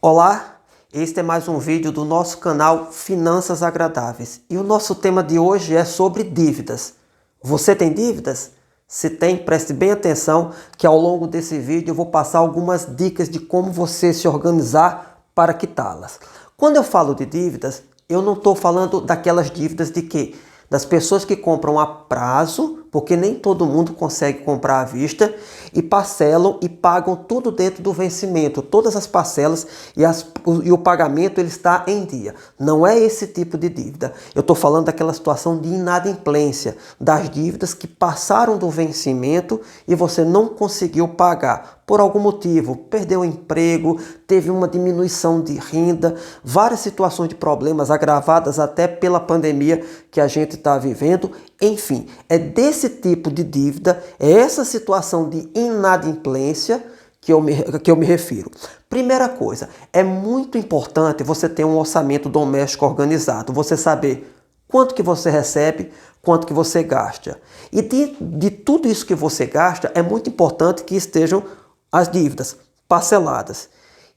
Olá, este é mais um vídeo do nosso canal Finanças Agradáveis e o nosso tema de hoje é sobre dívidas. Você tem dívidas? Se tem, preste bem atenção que ao longo desse vídeo eu vou passar algumas dicas de como você se organizar para quitá-las. Quando eu falo de dívidas, eu não estou falando daquelas dívidas de quê? Das pessoas que compram a prazo, porque nem todo mundo consegue comprar à vista, e parcelam e pagam tudo dentro do vencimento, todas as parcelas e o pagamento ele está em dia. Não é esse tipo de dívida. Eu estou falando daquela situação de inadimplência, das dívidas que passaram do vencimento e você não conseguiu pagar. Por algum motivo, perdeu o emprego, teve uma diminuição de renda, várias situações de problemas agravadas até pela pandemia que a gente está vivendo. Enfim, é desse tipo de dívida, é essa situação de inadimplência que eu me refiro. Primeira coisa, é muito importante você ter um orçamento doméstico organizado, você saber quanto que você recebe, quanto que você gasta. E de tudo isso que você gasta, é muito importante que estejam as dívidas parceladas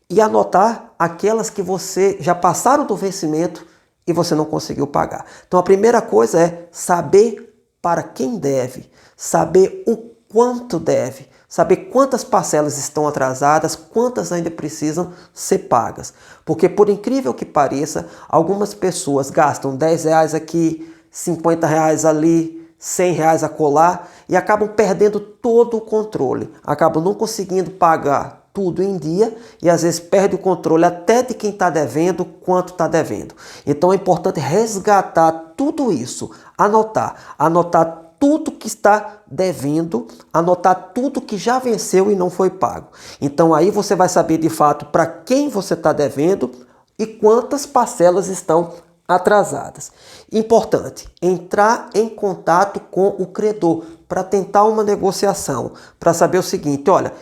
e anotar aquelas que você já passaram do vencimento e você não conseguiu pagar. Então a primeira coisa é saber para quem deve, saber o quanto deve, saber quantas parcelas estão atrasadas, quantas ainda precisam ser pagas. Porque por incrível que pareça, algumas pessoas gastam R$ 10 aqui, R$ 50 ali, R$ 100 acolá e acabam perdendo todo o controle, acabam não conseguindo pagar tudo em dia e às vezes perde o controle até de quem está devendo, quanto está devendo. Então é importante resgatar tudo isso, anotar tudo que está devendo, anotar tudo que já venceu e não foi pago. Então aí você vai saber de fato para quem você está devendo e quantas parcelas estão atrasadas. Importante, entrar em contato com o credor para tentar uma negociação, para saber o seguinte, olha,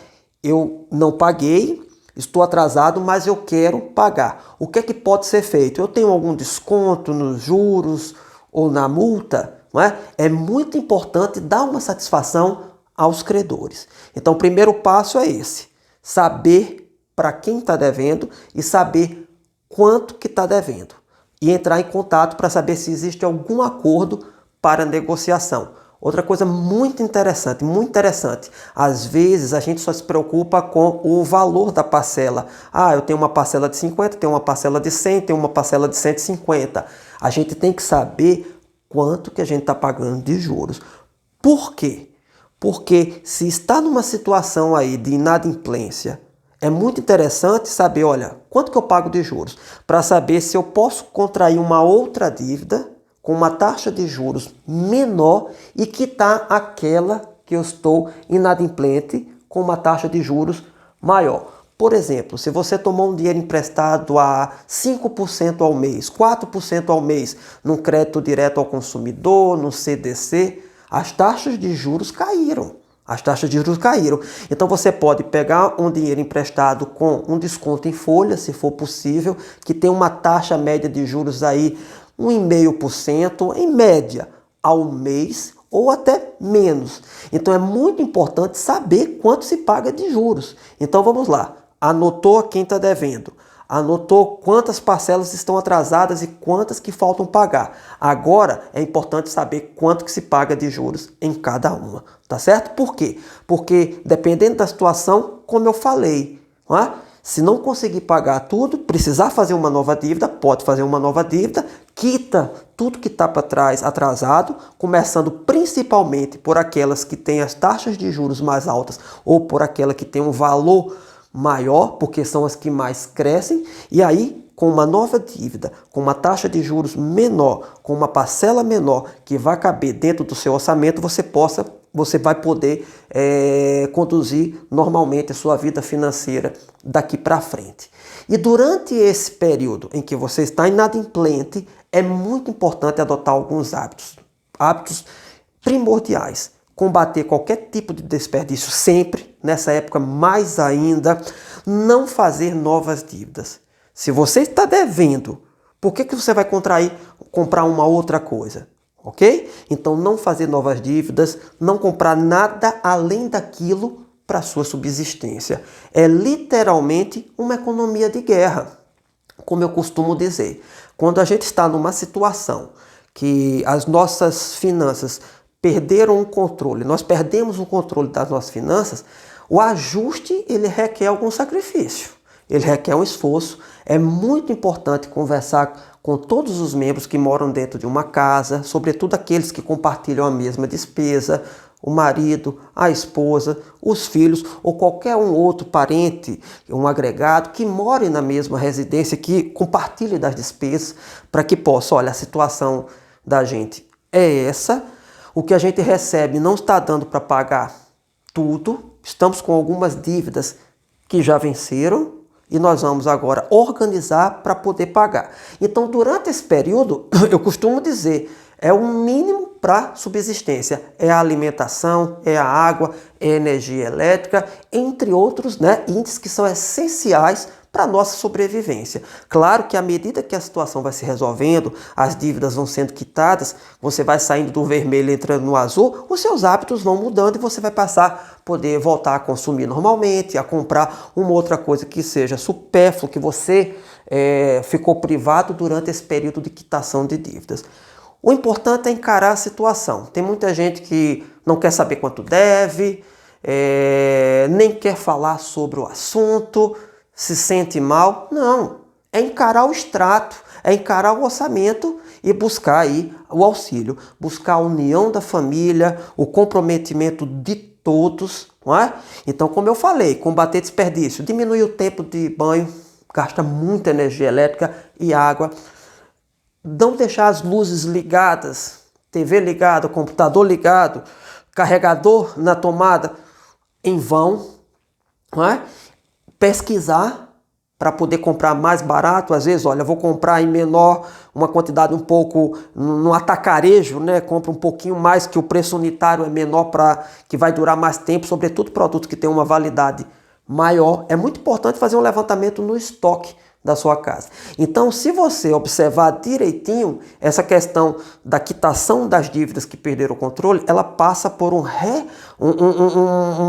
eu não paguei, estou atrasado, mas eu quero pagar. O que é que pode ser feito? Eu tenho algum desconto nos juros ou na multa? Não é? É muito importante dar uma satisfação aos credores. Então, o primeiro passo é esse, saber para quem está devendo e saber quanto que está devendo. E entrar em contato para saber se existe algum acordo para negociação. Outra coisa muito interessante, às vezes a gente só se preocupa com o valor da parcela. Ah, eu tenho uma parcela de 50, tenho uma parcela de 100, tenho uma parcela de 150. A gente tem que saber quanto que a gente está pagando de juros. Por quê? Porque se está numa situação aí de inadimplência, é muito interessante saber, olha, quanto que eu pago de juros, para saber se eu posso contrair uma outra dívida com uma taxa de juros menor e quitar aquela que eu estou inadimplente com uma taxa de juros maior. Por exemplo, se você tomou um dinheiro emprestado a 5% ao mês, 4% ao mês, num crédito direto ao consumidor, no CDC, as taxas de juros caíram. As taxas de juros caíram. Então você pode pegar um dinheiro emprestado com um desconto em folha, se for possível, que tem uma taxa média de juros aí 1,5% em média ao mês ou até menos. Então é muito importante saber quanto se paga de juros. Então vamos lá. Anotou quem está devendo. Anotou quantas parcelas estão atrasadas e quantas que faltam pagar. Agora é importante saber quanto que se paga de juros em cada uma, tá certo? Por quê? Porque dependendo da situação, como eu falei, não é? Se não conseguir pagar tudo, precisar fazer uma nova dívida, pode fazer uma nova dívida, quita tudo que está para trás atrasado, começando principalmente por aquelas que têm as taxas de juros mais altas ou por aquela que tem um valor maior, porque são as que mais crescem, e aí com uma nova dívida, com uma taxa de juros menor, com uma parcela menor que vai caber dentro do seu orçamento, você vai poder conduzir normalmente a sua vida financeira daqui para frente. E durante esse período em que você está inadimplente, é muito importante adotar alguns hábitos primordiais. Combater qualquer tipo de desperdício sempre, nessa época mais ainda, não fazer novas dívidas. Se você está devendo, por que você vai comprar uma outra coisa? Ok? Então não fazer novas dívidas, não comprar nada além daquilo para sua subsistência. É literalmente uma economia de guerra, como eu costumo dizer. Quando a gente está numa situação que as nossas finanças perderam o controle, nós perdemos o controle das nossas finanças, o ajuste ele requer algum sacrifício, ele requer um esforço. É muito importante conversar com todos os membros que moram dentro de uma casa, sobretudo aqueles que compartilham a mesma despesa, o marido, a esposa, os filhos ou qualquer um outro parente, um agregado que more na mesma residência, que compartilhe das despesas, para que possa, olha, a situação da gente é essa, o que a gente recebe não está dando para pagar tudo, estamos com algumas dívidas que já venceram e nós vamos agora organizar para poder pagar. Então, durante esse período, eu costumo dizer, é o mínimo para subsistência. É a alimentação, é a água, é a energia elétrica, entre outros, né, índices que são essenciais para a nossa sobrevivência. Claro que à medida que a situação vai se resolvendo, as dívidas vão sendo quitadas, você vai saindo do vermelho e entrando no azul, os seus hábitos vão mudando e você vai passar a poder voltar a consumir normalmente, a comprar uma outra coisa que seja supérfluo, que você ficou privado durante esse período de quitação de dívidas. O importante é encarar a situação. Tem muita gente que não quer saber quanto deve, nem quer falar sobre o assunto, se sente mal. Não, é encarar o extrato, é encarar o orçamento e buscar aí o auxílio, buscar a união da família, o comprometimento de todos, não é? Então, como eu falei, combater desperdício, diminuir o tempo de banho, gasta muita energia elétrica e água. Não deixar as luzes ligadas, TV ligada, computador ligado, carregador na tomada em vão, não é? Pesquisar para poder comprar mais barato. Às vezes, olha, vou comprar em menor, uma quantidade um pouco no atacarejo, né? Compra um pouquinho mais, que o preço unitário é menor, que vai durar mais tempo, sobretudo produtos que têm uma validade maior. É muito importante fazer um levantamento no estoque da sua casa. Então, se você observar direitinho, essa questão da quitação das dívidas que perderam o controle, ela passa por um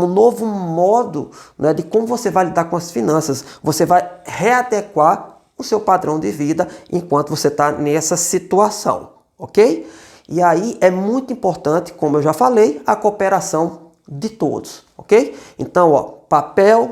novo modo, né, de como você vai lidar com as finanças. Você vai readequar o seu padrão de vida enquanto você está nessa situação, ok? E aí é muito importante, como eu já falei, a cooperação de todos, ok? Então, ó, papel,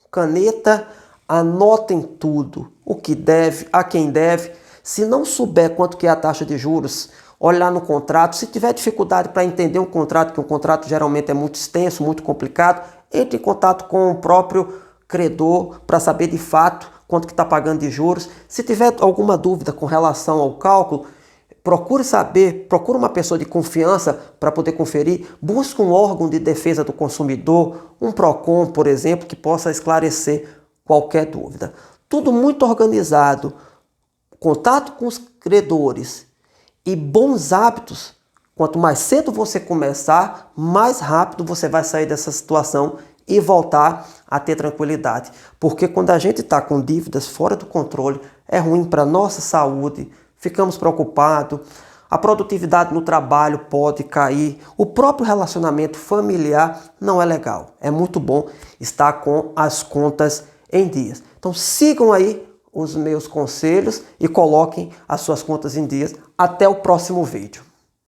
caneta, anotem tudo, o que deve, a quem deve. Se não souber quanto que é a taxa de juros, olhar no contrato. Se tiver dificuldade para entender um contrato, que um contrato geralmente é muito extenso, muito complicado, entre em contato com o próprio credor para saber de fato quanto que está pagando de juros. Se tiver alguma dúvida com relação ao cálculo, procure saber, procure uma pessoa de confiança para poder conferir. Busque um órgão de defesa do consumidor, um PROCON, por exemplo, que possa esclarecer qualquer dúvida. Tudo muito organizado, contato com os credores e bons hábitos. Quanto mais cedo você começar, mais rápido você vai sair dessa situação e voltar a ter tranquilidade. Porque quando a gente está com dívidas fora do controle, é ruim para a nossa saúde, ficamos preocupados, a produtividade no trabalho pode cair, o próprio relacionamento familiar não é legal. É muito bom estar com as contas em dias. Então sigam aí os meus conselhos e coloquem as suas contas em dias. Até o próximo vídeo.